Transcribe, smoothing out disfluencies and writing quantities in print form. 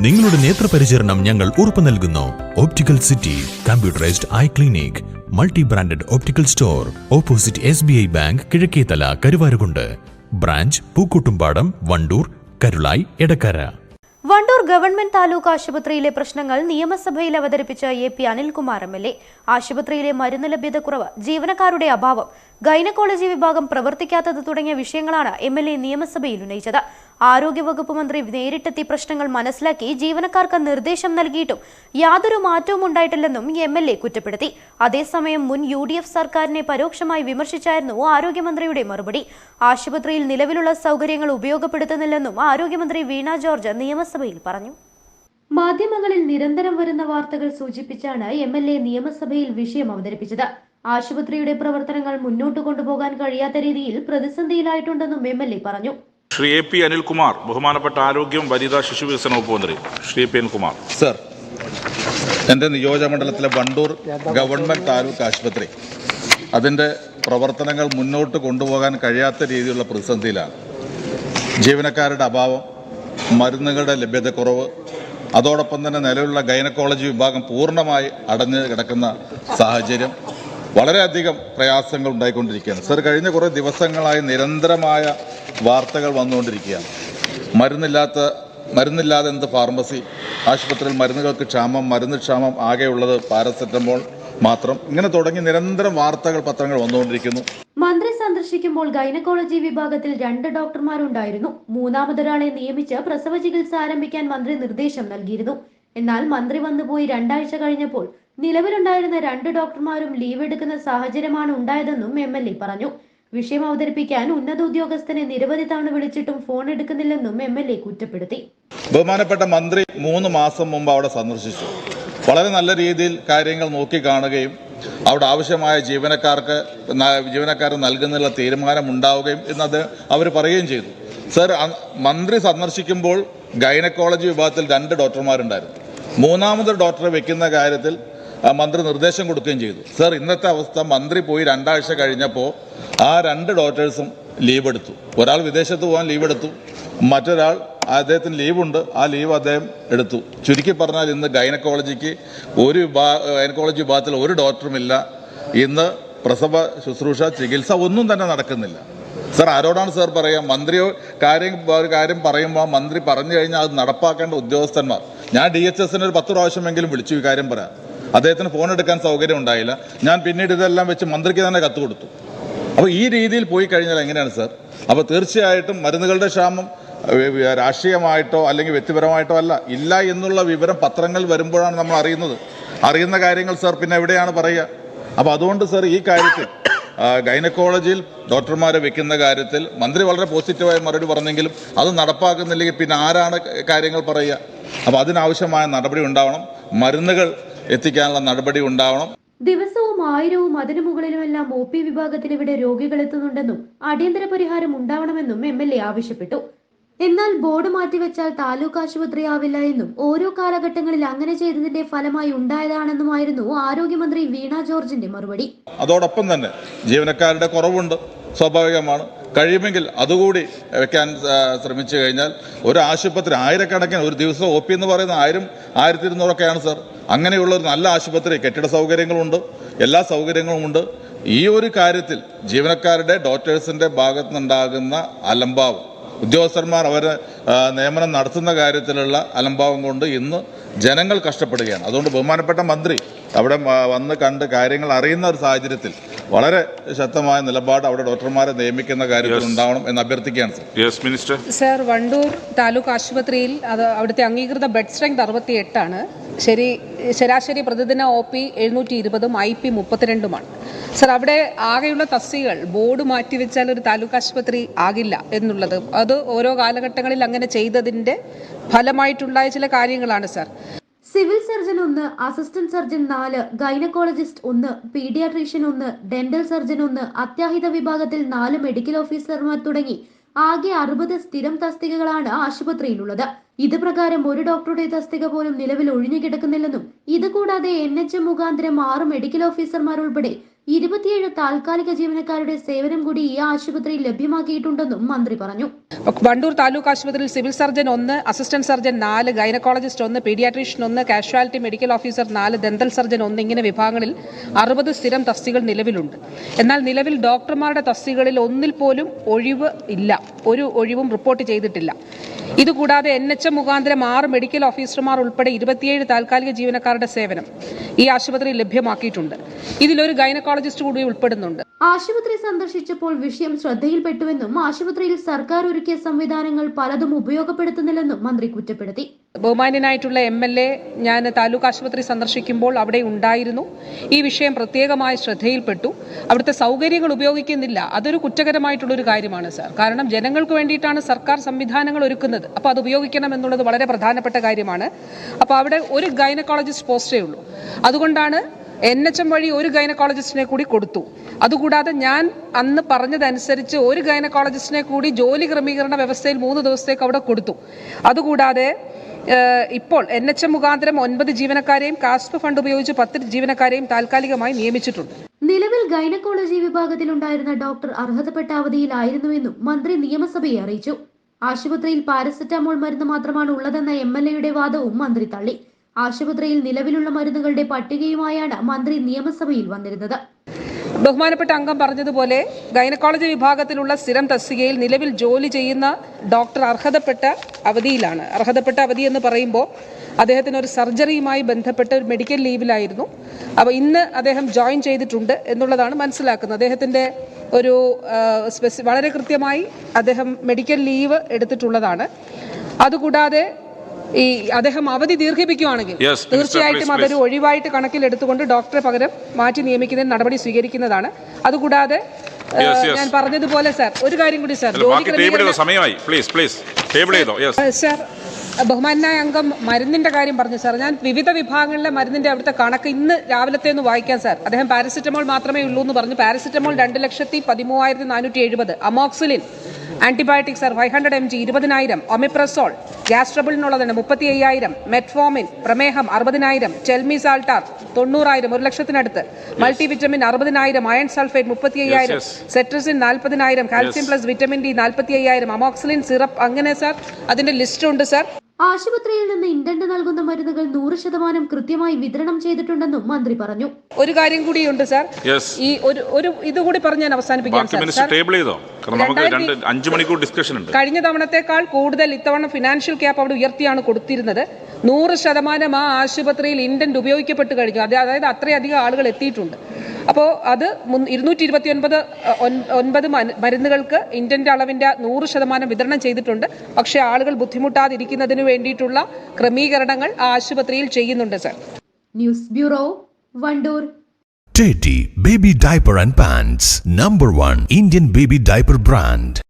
നിങ്ങളുടെ നേത്രപരിചരണം ഞങ്ങൾ ഉറപ്പു നൽകുന്നു. Optical city computerised eye clinic, multi branded optical store, opposite SBI bank, Kizhakkethala, Karuvarakundu. Branch Pookkottumpadam, Wandoor, Karulai, Edakkara. Wandoor government taluk ആശുപത്രിയിലെ പ്രശ്നങ്ങൾ നിയമസഭയിൽ അവതരിപ്പിച്ച AP അനിൽകുമാർ MLA. ആശുപത്രിയിലെ മരുന്ന് ലഭ്യതക്കുറവ്, ജീവനക്കാരുടെ അഭാവം, ഗൈനക്കോളജി വിഭാഗം പ്രവർത്തിക്കാത്തത് തുടങ്ങിയ വിഷയങ്ങളാണ് MLA നിയമസഭയിൽ ഉന്നയിച്ചത്. ആരോഗ്യവകുപ്പ് മന്ത്രി നേരിട്ടെത്തി പ്രശ്നങ്ങൾ മനസ്സിലാക്കി ജീവനക്കാർക്ക് നിർദ്ദേശം നൽകിയിട്ടും യാതൊരു മാറ്റവും ഉണ്ടായിട്ടില്ലെന്നും MLA കുറ്റപ്പെടുത്തി. അതേസമയം മുൻ UDF സർക്കാരിനെ പരോക്ഷമായി വിമർശിച്ചായിരുന്നു ആരോഗ്യമന്ത്രിയുടെ മറുപടി. ആശുപത്രിയിൽ നിലവിലുള്ള സൗകര്യങ്ങൾ ഉപയോഗപ്പെടുത്തുന്നില്ലെന്നും ആരോഗ്യമന്ത്രി വീണ ജോർജ് നിയമസഭയിൽ പറഞ്ഞു. മാധ്യമങ്ങളിൽ നിരന്തരം വരുന്ന വാർത്തകൾ സൂചിപ്പിച്ചാണ് MLA നിയമസഭയിൽ വിഷയം അവതരിപ്പിച്ചത്. ആശുപത്രിയുടെ പ്രവർത്തനങ്ങൾ മുന്നോട്ട് കൊണ്ടുപോകാൻ കഴിയാത്ത രീതിയിൽ പ്രതിസന്ധിയിലായിട്ടുണ്ടെന്നും MLA പറഞ്ഞു. ശ്രീ AP അനിൽകുമാർ, ബഹുമാനപ്പെട്ട ആരോഗ്യം, വനിതാ ശിശു വികസന വകുപ്പ് മന്ത്രി. ശ്രീ AP അനിൽകുമാർ. സർ, എൻ്റെ നിയോജകമണ്ഡലത്തിലെ വണ്ടൂർ ഗവൺമെൻറ് താലൂക്ക് ആശുപത്രി അതിൻ്റെ പ്രവർത്തനങ്ങൾ മുന്നോട്ട് കൊണ്ടുപോകാൻ കഴിയാത്ത രീതിയിലുള്ള പ്രതിസന്ധിയിലാണ്. ജീവനക്കാരുടെ അഭാവം, മരുന്നുകളുടെ ലഭ്യതക്കുറവ്, അതോടൊപ്പം തന്നെ നിലവിലുള്ള ഗൈനക്കോളജി വിഭാഗം പൂർണ്ണമായി അടഞ്ഞു കിടക്കുന്ന സാഹചര്യം, വളരെയധികം പ്രയാസങ്ങൾ ഉണ്ടായിക്കൊണ്ടിരിക്കുകയാണ്. സർ, കഴിഞ്ഞ കുറേ ദിവസങ്ങളായി നിരന്തരമായ വാർത്തകൾ വന്നുകൊണ്ടിരിക്കുകയാണ്. മരുന്നില്ലാതെ എന്ത് ഫാർമസി, ആശുപത്രിയിൽ മരുന്നുകൾക്ക് ക്ഷാമം, മരുന്ന് ക്ഷാമം, ആകെയുള്ളത് പാരസെറ്റമോൾ മാത്രം, ഇങ്ങനെ തുടങ്ങി നിരന്തരം വാർത്തകൾ, പത്രങ്ങൾ വന്നുകൊണ്ടിരിക്കുന്നു. മന്ത്രി സന്ദർശിക്കുമ്പോൾ ഗൈനക്കോളജി വിഭാഗത്തിൽ 2 ഡോക്ടർമാരുണ്ടായിരുന്നു. മൂന്നാമതൊരാളെ നിയമിച്ച് പ്രസവ ചികിത്സ ആരംഭിക്കാൻ മന്ത്രി നിർദ്ദേശം നൽകിയിരുന്നു. എന്നാൽ മന്ത്രി വന്നുപോയി 2 ആഴ്ച കഴിഞ്ഞപ്പോൾ നിലവിലുണ്ടായിരുന്ന 2 ഡോക്ടർമാരും ലീവ് എടുക്കുന്ന സാഹചര്യമാണ് ഉണ്ടായതെന്നും MLA പറഞ്ഞു. വിഷയം അവതരിപ്പിക്കാൻ ഉന്നത ഉദ്യോഗസ്ഥനെ നിരവധി തവണ വിളിച്ചിട്ടും ഫോൺ എടുക്കുന്നില്ലെന്നും MLA കുറ്റപ്പെടുത്തി. ബഹുമാനപ്പെട്ട മന്ത്രി 3 മാസം മുമ്പ് അവിടെ സന്ദർശിച്ചു. വളരെ നല്ല രീതിയിൽ കാര്യങ്ങൾ നോക്കിക്കാണുകയും അവിടെ ആവശ്യമായ ജീവനക്കാർ നൽകുന്നുള്ള തീരുമാനം ഉണ്ടാവുകയും എന്നത് അവർ പറയുകയും ചെയ്തു. സർ, മന്ത്രി സന്ദർശിക്കുമ്പോൾ ഗൈനക്കോളജി വിഭാഗത്തിൽ 2 ഡോക്ടർമാരുണ്ടായിരുന്നു. മൂന്നാമതൊരു ഡോക്ടറെ വെക്കുന്ന കാര്യത്തിൽ മന്ത്രി നിർദ്ദേശം കൊടുക്കുകയും ചെയ്തു. സർ, ഇന്നത്തെ അവസ്ഥ, മന്ത്രി പോയി 2 ആഴ്ച കഴിഞ്ഞപ്പോൾ ആ 2 ഡോക്ടേഴ്സും ലീവ് എടുത്തു. ഒരാൾ വിദേശത്ത് പോകാൻ ലീവ് എടുത്തു, മറ്റൊരാൾ അദ്ദേഹത്തിന് ലീവുണ്ട്, ആ ലീവ് അദ്ദേഹം എടുത്തു. ചുരുക്കി പറഞ്ഞാൽ ഇന്ന് ഗൈനക്കോളജി വിഭാഗത്തിൽ ഒരു ഡോക്ടറുമില്ല. ഇന്ന് പ്രസവ ശുശ്രൂഷ, ചികിത്സ ഒന്നും തന്നെ നടക്കുന്നില്ല. സർ, ആരോടാണ് സർ പറയുക? മന്ത്രിയോ ഒരു കാര്യം പറയുമ്പോൾ മന്ത്രി പറഞ്ഞു കഴിഞ്ഞാൽ അത് നടപ്പാക്കേണ്ട ഉദ്യോഗസ്ഥന്മാർ. ഞാൻ DHSന് ഒരു 10 പ്രാവശ്യമെങ്കിലും വിളിച്ചു ഈ കാര്യം പറയാം. അദ്ദേഹത്തിന് ഫോൺ എടുക്കാൻ സൗകര്യം ഉണ്ടായില്ല. ഞാൻ പിന്നീട് ഇതെല്ലാം വെച്ച് മന്ത്രിക്ക് തന്നെ കത്ത് കൊടുത്തു. അപ്പോൾ ഈ രീതിയിൽ പോയി കഴിഞ്ഞാൽ എങ്ങനെയാണ് സർ? അപ്പോൾ തീർച്ചയായിട്ടും മരുന്നുകളുടെ ക്ഷാമം രാഷ്ട്രീയമായിട്ടോ അല്ലെങ്കിൽ വ്യക്തിപരമായിട്ടോ ഇല്ല എന്നുള്ള വിവരം പത്രങ്ങൾ വരുമ്പോഴാണ് നമ്മൾ അറിയുന്ന കാര്യങ്ങൾ സർ പിന്നെ എവിടെയാണ് പറയുക? അപ്പോൾ അതുകൊണ്ട് സർ, ഈ കാര്യത്തിൽ ഗൈനക്കോളജിയിൽ ഡോക്ടർമാരെ വെക്കുന്ന കാര്യത്തിൽ മന്ത്രി വളരെ പോസിറ്റീവായി മറുപടി പറഞ്ഞെങ്കിലും അത് നടപ്പാക്കുന്നില്ലെങ്കിൽ പിന്നെ ആരാണ് കാര്യങ്ങൾ പറയുക? അപ്പോൾ അതിനാവശ്യമായ നടപടി ഉണ്ടാവണം, മരുന്നുകൾ എത്തിക്കാനുള്ള നടപടി ഉണ്ടാവണം. ദിവസവും 1000-ഉം അതിനു മുകളിലുമെല്ലാം OP വിഭാഗത്തിൽ ഇവിടെ രോഗികൾ എത്തുന്നുണ്ടെന്നും അടിയന്തര പരിഹാരം ഉണ്ടാവണമെന്നും MLA ആവശ്യപ്പെട്ടു. എന്നാൽ ബോർഡ് മാറ്റിവെച്ചാൽ താലൂക്ക് ആശുപത്രി ആവില്ല എന്നും ഓരോ കാലഘട്ടങ്ങളിൽ അങ്ങനെ ചെയ്തതിന്റെ ഫലമായി ഉണ്ടായതാണെന്നുമായിരുന്നു ആരോഗ്യമന്ത്രി വീണ ജോർജിന്റെ മറുപടി. അതോടൊപ്പം തന്നെ ജീവനക്കാരുടെ കുറവുണ്ട്, സ്വാഭാവികമാണ്. കഴിയുമെങ്കിൽ അതുകൂടി വെക്കാൻ ശ്രമിച്ചു കഴിഞ്ഞാൽ ഒരു ആശുപത്രി ആയിരക്കണക്കിന്, ഒരു ദിവസം OP എന്ന് പറയുന്ന 1000-1200 സർ. അങ്ങനെയുള്ള ഒരു നല്ല ആശുപത്രി, കെട്ടിട സൗകര്യങ്ങളുണ്ട്, എല്ലാ സൗകര്യങ്ങളുമുണ്ട്. ഈ ഒരു കാര്യത്തിൽ ജീവനക്കാരുടെ, ഡോക്ടേഴ്സിൻ്റെ ഭാഗത്തുനിന്നുണ്ടാകുന്ന അലംഭാവം, ഉദ്യോഗസ്ഥന്മാർ അവരെ നിയമനം നടത്തുന്ന കാര്യത്തിലുള്ള അലംഭാവം കൊണ്ട് ഇന്ന് ജനങ്ങൾ കഷ്ടപ്പെടുകയാണ്. അതുകൊണ്ട് ബഹുമാനപ്പെട്ട മന്ത്രി അവിടെ വന്ന് കണ്ട് കാര്യങ്ങൾ അറിയുന്ന ഒരു സാഹചര്യത്തിൽ വളരെ ശക്തമായ നിലപാട് അവിടെ ഡോക്ടർമാരെ നിയമിക്കുന്ന കാര്യത്തിൽ ഉണ്ടാവണം എന്ന് അഭ്യർത്ഥിക്കുകയാണ് മിനിസ്റ്റർ. സർ, വണ്ടൂർ താലൂക്ക് ആശുപത്രിയിൽ അവിടുത്തെ അംഗീകൃത ബെഡ് സ്ട്രെങ്ത് 68 ആണ്. ശരാശരി പ്രതിദിന OP 720-ഉം IP 32-ഉമാണ്. സർ, അവിടെ ആകെയുള്ള തസ്തികകൾ ബോർഡ് മാറ്റിവെച്ചാൽ ഒരു താലൂക്ക് ആശുപത്രി ആകില്ല എന്നുള്ളത് അത് ഓരോ കാലഘട്ടങ്ങളിൽ അങ്ങനെ ചെയ്തതിൻ്റെ ഫലമായിട്ടുണ്ടായ ചില കാര്യങ്ങളാണ് sir. Civil surgeon 1, assistant surgeon 4, gynaecologist 1, paediatrician 1, dental surgeon 1, അത്യാഹിത വിഭാഗത്തിൽ 4 മെഡിക്കൽ ഓഫീസർമാർ തുടങ്ങി ആകെ 60 സ്ഥിരം തസ്തികകളാണ് ആശുപത്രിയിലുള്ളത്. ഇത് പ്രകാരം ഒരു ഡോക്ടറുടെ തസ്തിക പോലും നിലവിൽ ഒഴിഞ്ഞു കിടക്കുന്നില്ലെന്നും ഇതുകൂടാതെ NHM മുഖാന്തരം 6 മെഡിക്കൽ ഓഫീസർമാർ ഉൾപ്പെടെ 27 താൽക്കാലിക ജീവനക്കാരുടെ സേവനം കൂടി ഈ ആശുപത്രിയിൽ ലഭ്യമാക്കിയിട്ടുണ്ടെന്നും മന്ത്രി പറഞ്ഞു. വണ്ടൂർ താലൂക്ക് ആശുപത്രിയിൽ civil surgeon 1, assistant surgeon 4, gynaecologist 1, paediatrician 1, casualty medical officer 4, dental surgeon 1 ഇങ്ങനെ വിഭാഗങ്ങളിൽ 60 സ്ഥിരം തസ്തികകൾ നിലവിലുണ്ട്. എന്നാൽ നിലവിൽ ഡോക്ടർമാരുടെ തസ്തികകളിൽ ഒന്നിൽ പോലും ഒഴിവ് ഇല്ല. ഒരു ഒഴിവും റിപ്പോർട്ട് ചെയ്തിട്ടില്ല. ഇതുകൂടാതെ NHM മുഖാന്തരം 6 മെഡിക്കൽ ഓഫീസർമാർ ഉൾപ്പെടെ 27 താൽക്കാലിക ജീവനക്കാരുടെ സേവനം ഈ ആശുപത്രിയിൽ ലഭ്യമാക്കിയിട്ടുണ്ട്. ഇതിലൊരു ഗൈനക്കോളജിസ്റ്റ് കൂടി ഉൾപ്പെടുന്നുണ്ട്. ആശുപത്രി സന്ദർശിച്ചപ്പോൾ വിഷയം ശ്രദ്ധയിൽപ്പെട്ടുവെന്നും ആശുപത്രിയിൽ സർക്കാർ ഒരുക്കിയ സംവിധാനങ്ങൾ പലതും ഉപയോഗപ്പെടുത്തുന്നില്ലെന്നും മന്ത്രി കുറ്റപ്പെടുത്തി. ബഹുമാന്യനായിട്ടുള്ള MLA ഞാൻ താലൂക്ക് ആശുപത്രി സന്ദർശിക്കുമ്പോൾ അവിടെ ഉണ്ടായിരുന്നു. ഈ വിഷയം പ്രത്യേകമായി ശ്രദ്ധയിൽപ്പെട്ടു. അവിടുത്തെ സൗകര്യങ്ങൾ ഉപയോഗിക്കുന്നില്ല. അതൊരു കുറ്റകരമായിട്ടുള്ളൊരു കാര്യമാണ് സാർ. കാരണം ജനങ്ങൾക്ക് വേണ്ടിയിട്ടാണ് സർക്കാർ സംവിധാനങ്ങൾ ഒരുക്കുന്നത്. അപ്പോൾ അത് ഉപയോഗിക്കണം എന്നുള്ളത് വളരെ പ്രധാനപ്പെട്ട കാര്യമാണ്. അപ്പോൾ അവിടെ ഒരു ഗൈനക്കോളജിസ്റ്റ് പോസ്റ്റേ ഉള്ളൂ. അതുകൊണ്ടാണ് NHM വഴി ഒരു ഗൈനക്കോളജിസ്റ്റിനെ കൂടി കൊടുത്തു. അതുകൂടാതെ ഞാൻ അന്ന് പറഞ്ഞതനുസരിച്ച് ഒരു ഗൈനക്കോളജിസ്റ്റിനെ കൂടി ജോലി ക്രമീകരണ വ്യവസ്ഥയിൽ 3 ദിവസത്തേക്ക് അവിടെ കൊടുത്തു. അതുകൂടാതെ ഇപ്പോൾ NHM മുഖാന്തരം 9 ജീവനക്കാരെയും കാസ്പ് ഫണ്ട് ഉപയോഗിച്ച് 10 ജീവനക്കാരെയും താൽക്കാലികമായി നിയമിച്ചിട്ടുണ്ട്. നിലവിൽ ഗൈനക്കോളജി വിഭാഗത്തിലുണ്ടായിരുന്ന ഡോക്ടർ അർഹതപ്പെട്ട അവധിയിലായിരുന്നുവെന്നും മന്ത്രി നിയമസഭയെ അറിയിച്ചു. ആശുപത്രിയിൽ പാരസെറ്റമോൾ മരുന്ന് മാത്രമാണ് ഉള്ളതെന്ന MLAയുടെ വാദവും മന്ത്രി തള്ളി. ആശുപത്രിയിൽ നിലവിലുള്ള മരുന്നുകളുടെ പട്ടികയുമായാണ് മന്ത്രി നിയമസഭയിൽ വന്നിരുന്നത്. ബഹുമാനപ്പെട്ട അംഗം പറഞ്ഞതുപോലെ ഗൈനക്കോളജി വിഭാഗത്തിലുള്ള സ്ഥിരം തസ്തികയിൽ നിലവിൽ ജോലി ചെയ്യുന്ന ഡോക്ടർ അർഹതപ്പെട്ട അവധിയിലാണ്. അർഹതപ്പെട്ട അവധി എന്ന് പറയുമ്പോൾ അദ്ദേഹത്തിന് ഒരു സർജറിയുമായി ബന്ധപ്പെട്ട ഒരു മെഡിക്കൽ ലീവിലായിരുന്നു. അപ്പോൾ ഇന്ന് അദ്ദേഹം ജോയിൻ ചെയ്തിട്ടുണ്ട് എന്നുള്ളതാണ് മനസ്സിലാക്കുന്നത്. അദ്ദേഹത്തിൻ്റെ ഒരു വളരെ കൃത്യമായി അദ്ദേഹം മെഡിക്കൽ ലീവ് എടുത്തിട്ടുള്ളതാണ്. അതുകൂടാതെ ഈ അദ്ദേഹം അവധി ദീർഘിപ്പിക്കുകയാണെങ്കിൽ തീർച്ചയായിട്ടും അതൊരു ഒഴിവായിട്ട് കണക്കിലെടുത്തുകൊണ്ട് ഡോക്ടറെ പകരം മാറ്റി നിയമിക്കുന്നതിന് നടപടി സ്വീകരിക്കുന്നതാണ്. അതുകൂടാതെ ഞാൻ പറഞ്ഞതുപോലെ സാർ ഒരു കാര്യം കൂടി സാർ, സാർ ബഹുമാനായ അംഗം മരുന്നിന്റെ കാര്യം പറഞ്ഞു സാർ. ഞാൻ വിവിധ വിഭാഗങ്ങളിലെ മരുന്നിന്റെ അവിടുത്തെ കണക്ക് ഇന്ന് രാവിലത്തെ ഒന്ന് വായിക്കാൻ സാർ. അദ്ദേഹം പാരസെറ്റമോൾ മാത്രമേ ഉള്ളൂ എന്ന് പറഞ്ഞു. Paracetamol 2,13,470, amoxicillin antibiotic sir 500 mg 20,000, omeprazole gas ട്രബിളിനുള്ളതാണ് 35,000, മെറ്റ്ഫോമിൻ പ്രമേഹം 60,000, telmisartan 90,000, 1,00,000 multivitamin 60,000, iron sulphate 35,000, cetirizine 40,000, calcium plus vitamin D 45,000, amoxicillin syrup, അങ്ങനെ സാർ അതിന്റെ ലിസ്റ്റ് ഉണ്ട് സാർ. ആശുപത്രിയിൽ നിന്ന് ഇന്റന്റ് നൽകുന്ന മരുന്നുകൾ 100% കൃത്യമായി വിതരണം ചെയ്തിട്ടുണ്ടെന്നും മന്ത്രി പറഞ്ഞു. ഒരു കാര്യം കൂടിയുണ്ട് സാർ, ഈ ഒരു ഇതുകൂടി പറഞ്ഞ് ഞാൻ അവസാനിപ്പിക്കാം സാർ. കഴിഞ്ഞ തവണത്തെക്കാൾ കൂടുതൽ ഇത്തവണ ഫിനാൻഷ്യൽ ക്യാപ്പ് അവിടെ ഉയർത്തിയാണ് കൊടുത്തിരുന്നത്. 100% ആ ആശുപത്രിയിൽ ഇന്റന്റ് ഉപയോഗിക്കപ്പെട്ട് കഴിഞ്ഞു. അതായത് അത്രയധികം ആളുകൾ എത്തിയിട്ടുണ്ട്. അപ്പോൾ അത് 229 മരുന്നുകൾക്ക് ഇന്റന്റ് അളവിന്റെ 100% വിതരണം ചെയ്തിട്ടുണ്ട്. പക്ഷേ ആളുകൾ ബുദ്ധിമുട്ടാതിരിക്കുന്നതിന് വേണ്ടിയിട്ടുള്ള ക്രമീകരണങ്ങൾ ആ ആശുപത്രിയിൽ ചെയ്യുന്നുണ്ട് sir. News bureau, Wandoor. Teddy Baby Diaper and Pants, #1 Indian baby diaper brand.